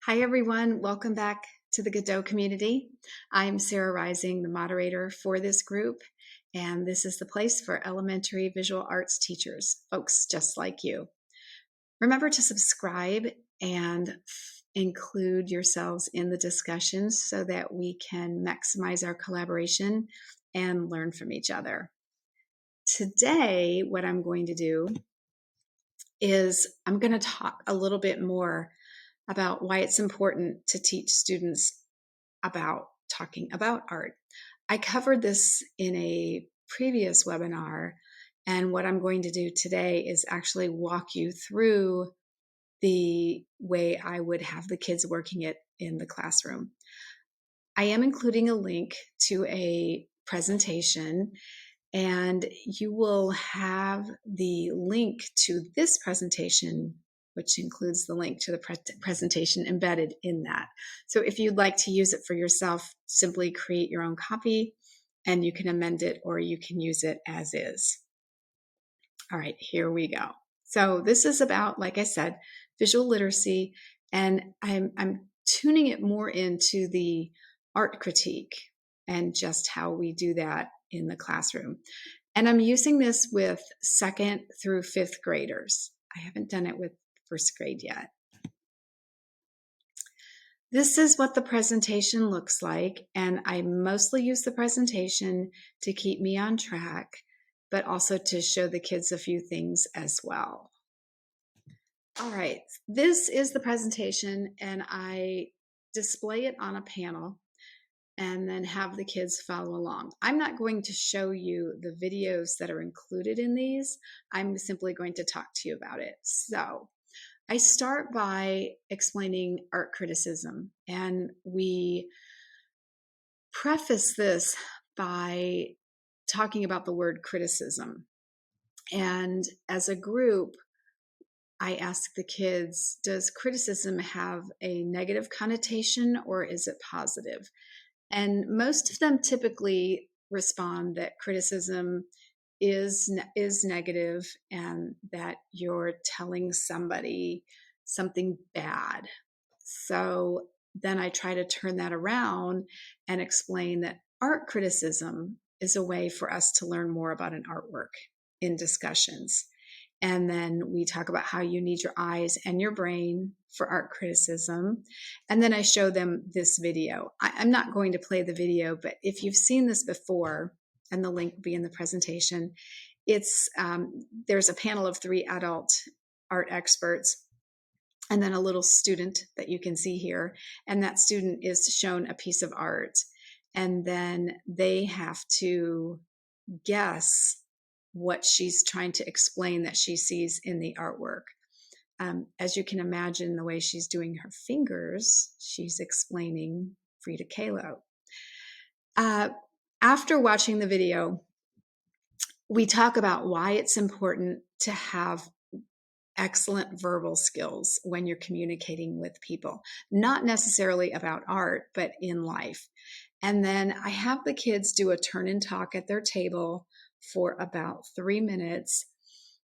Hi, everyone. Welcome back to the Godot community. I'm Sarah Rising, the moderator for this group, and this is the place for elementary visual arts teachers, folks just like you. Remember to subscribe and include yourselves in the discussions so that we can maximize our collaboration and learn from each other. Today, what I'm going to do is I'm going to talk a little bit more about why it's important to teach students about talking about art. I covered this in a previous webinar, and what I'm going to do today is actually walk you through the way I would have the kids working it in the classroom. I am including a link to a presentation, and you will have the link to this presentation, which includes the link to the presentation embedded in that. So if you'd like to use it for yourself, simply create your own copy and you can amend it or you can use it as is. All right, here we go. So this is about, like I said, visual literacy, and I'm tuning it more into the art critique and just how we do that in the classroom. And I'm using this with 2nd through 5th graders. I haven't done it with 1st grade yet. This is what the presentation looks like, and I mostly use the presentation to keep me on track, but also to show the kids a few things as well. All right, this is the presentation, and I display it on a panel and then have the kids follow along. I'm not going to show you the videos that are included in these. I'm simply going to talk to you about it. So I start by explaining art criticism, and we preface this by talking about the word criticism. And as a group, I ask the kids, does criticism have a negative connotation or is it positive? And most of them typically respond that criticism is negative and that you're telling somebody something bad. So then I try to turn that around and explain that art criticism is a way for us to learn more about an artwork in discussions. And then we talk about how you need your eyes and your brain for art criticism. And then I show them this video. I'm not going to play the video, but if you've seen this before, and the link will be in the presentation, it's there's a panel of 3 adult art experts and then a little student that you can see here. And that student is shown a piece of art. And then they have to guess what she's trying to explain that she sees in the artwork. As you can imagine, the way she's doing her fingers, she's explaining Frida Kahlo. After watching the video, we talk about why it's important to have excellent verbal skills when you're communicating with people, not necessarily about art, but in life. And then I have the kids do a turn and talk at their table for about 3 minutes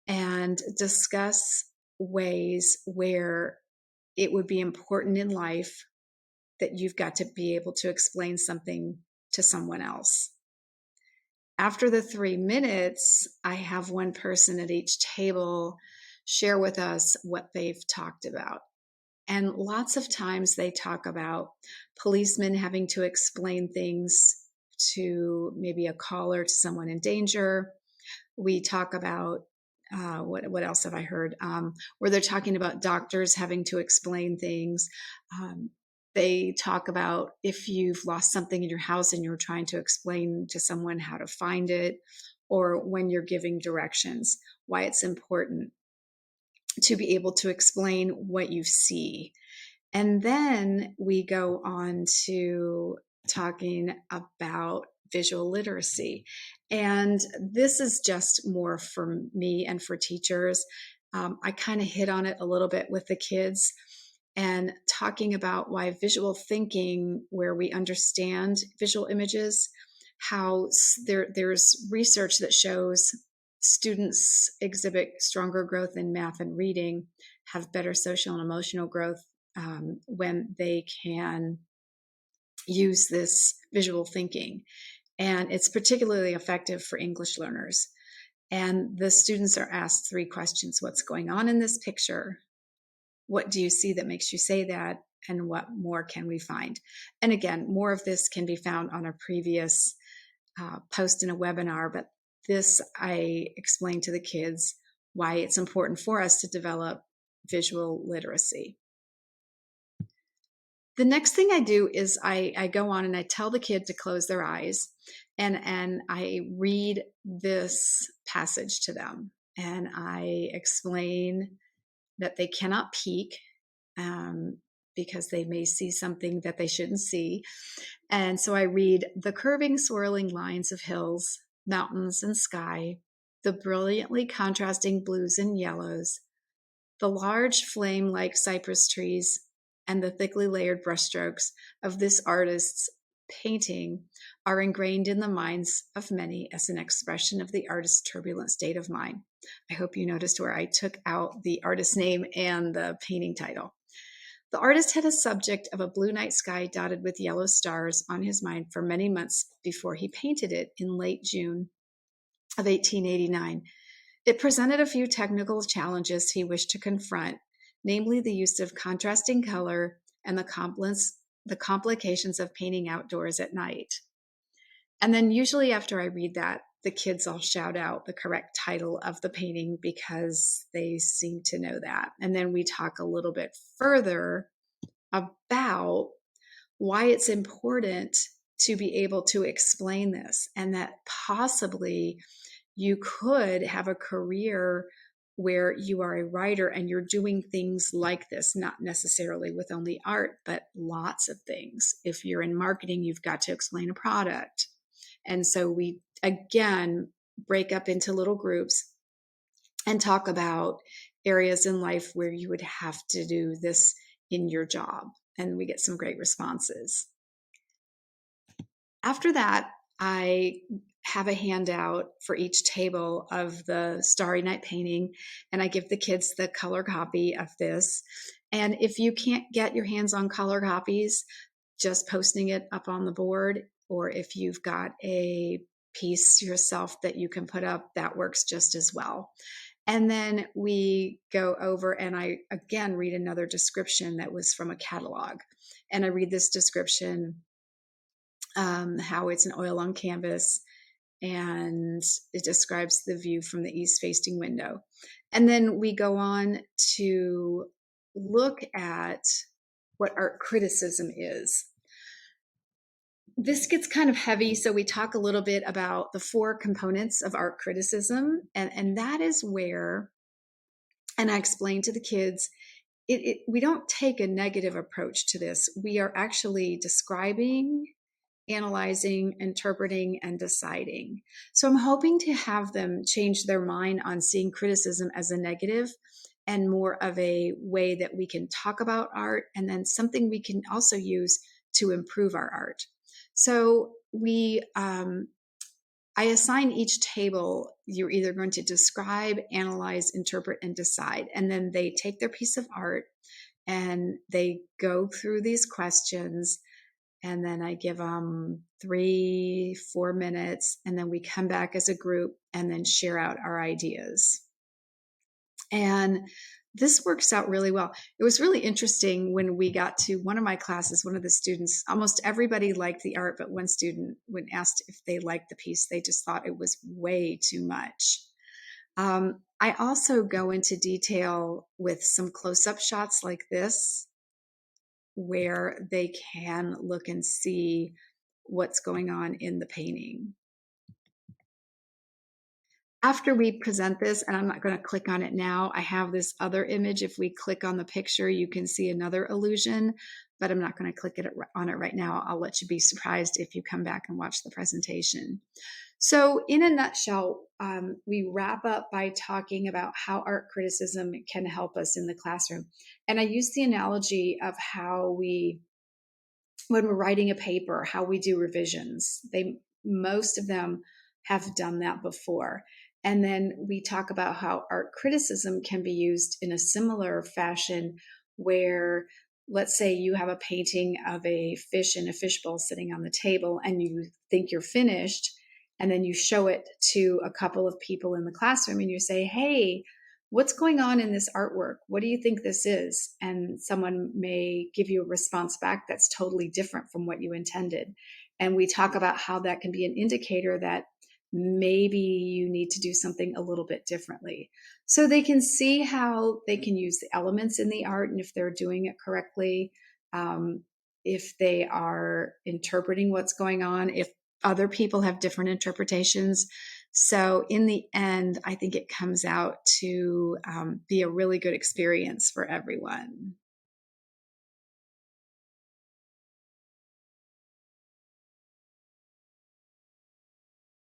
and discuss ways where it would be important in life that you've got to be able to explain something to someone else. After the 3 minutes, I have one person at each table share with us what they've talked about. And lots of times they talk about policemen having to explain things to maybe a caller, to someone in danger. We talk about, what else have I heard? Where they're talking about doctors having to explain things. They talk about if you've lost something in your house and you're trying to explain to someone how to find it, or when you're giving directions, why it's important to be able to explain what you see. And then we go on to talking about visual literacy. And this is just more for me and for teachers. I kind of hit on it a little bit with the kids and talking about why visual thinking, where we understand visual images, how there's research that shows students exhibit stronger growth in math and reading, have better social and emotional growth when they can use this visual thinking. And it's particularly effective for English learners. And the students are asked 3 questions. What's going on in this picture? What do you see that makes you say that? And what more can we find? And again, more of this can be found on a previous post in a webinar, but this I explained to the kids why it's important for us to develop visual literacy. The next thing I do is I go on and I tell the kid to close their eyes, and I read this passage to them, and I explain that they cannot peek because they may see something that they shouldn't see. And so I read the curving, swirling lines of hills, mountains, and sky, the brilliantly contrasting blues and yellows, the large flame-like cypress trees, and the thickly layered brushstrokes of this artist's painting are ingrained in the minds of many as an expression of the artist's turbulent state of mind. I hope you noticed where I took out the artist's name and the painting title. The artist had a subject of a blue night sky dotted with yellow stars on his mind for many months before he painted it in late June of 1889. It presented a few technical challenges he wished to confront, namely the use of contrasting color and the complications of painting outdoors at night. And then usually after I read that, the kids all shout out the correct title of the painting because they seem to know that. And then we talk a little bit further about why it's important to be able to explain this, and that possibly you could have a career where you are a writer and you're doing things like this, not necessarily with only art, but lots of things. If you're in marketing, you've got to explain a product. And so we, again, break up into little groups and talk about areas in life where you would have to do this in your job. And we get some great responses. After that, I have a handout for each table of the Starry Night painting, and I give the kids the color copy of this. And if you can't get your hands on color copies, just posting it up on the board, or if you've got a piece yourself that you can put up, that works just as well. And then we go over and I again read another description that was from a catalog. And I read this description, how it's an oil on canvas, and it describes the view from the east facing window. And then we go on to look at what art criticism is. This gets kind of heavy, so we talk a little bit about the 4 components of art criticism, and that is where, and I explain to the kids, we don't take a negative approach to this. We are actually describing, analyzing, interpreting, and deciding. So I'm hoping to have them change their mind on seeing criticism as a negative and more of a way that we can talk about art, and then something we can also use to improve our art. So I assign each table, you're either going to describe, analyze, interpret, and decide. And then they take their piece of art and they go through these questions. And then I give them 3-4 minutes. And then we come back as a group and then share out our ideas. And this works out really well. It was really interesting when we got to one of my classes, one of the students, almost everybody liked the art, but one student, when asked if they liked the piece, they just thought it was way too much. I also go into detail with some close-up shots like this, where they can look and see what's going on in the painting. After we present this, and I'm not going to click on it now, I have this other image. If we click on the picture, you can see another illusion, but I'm not going to click on it right now. I'll let you be surprised if you come back and watch the presentation. So in a nutshell, we wrap up by talking about how art criticism can help us in the classroom. And I use the analogy of how when we're writing a paper, how we do revisions. Most of them have done that before. And then we talk about how art criticism can be used in a similar fashion, where let's say you have a painting of a fish in a fishbowl sitting on the table and you think you're finished, and then you show it to a couple of people in the classroom and you say, hey, what's going on in this artwork? What do you think this is? And someone may give you a response back that's totally different from what you intended. And we talk about how that can be an indicator that maybe you need to do something a little bit differently. So they can see how they can use the elements in the art and if they're doing it correctly, um, if they are interpreting what's going on, if other people have different interpretations. So in the end, I think it comes out to be a really good experience for everyone.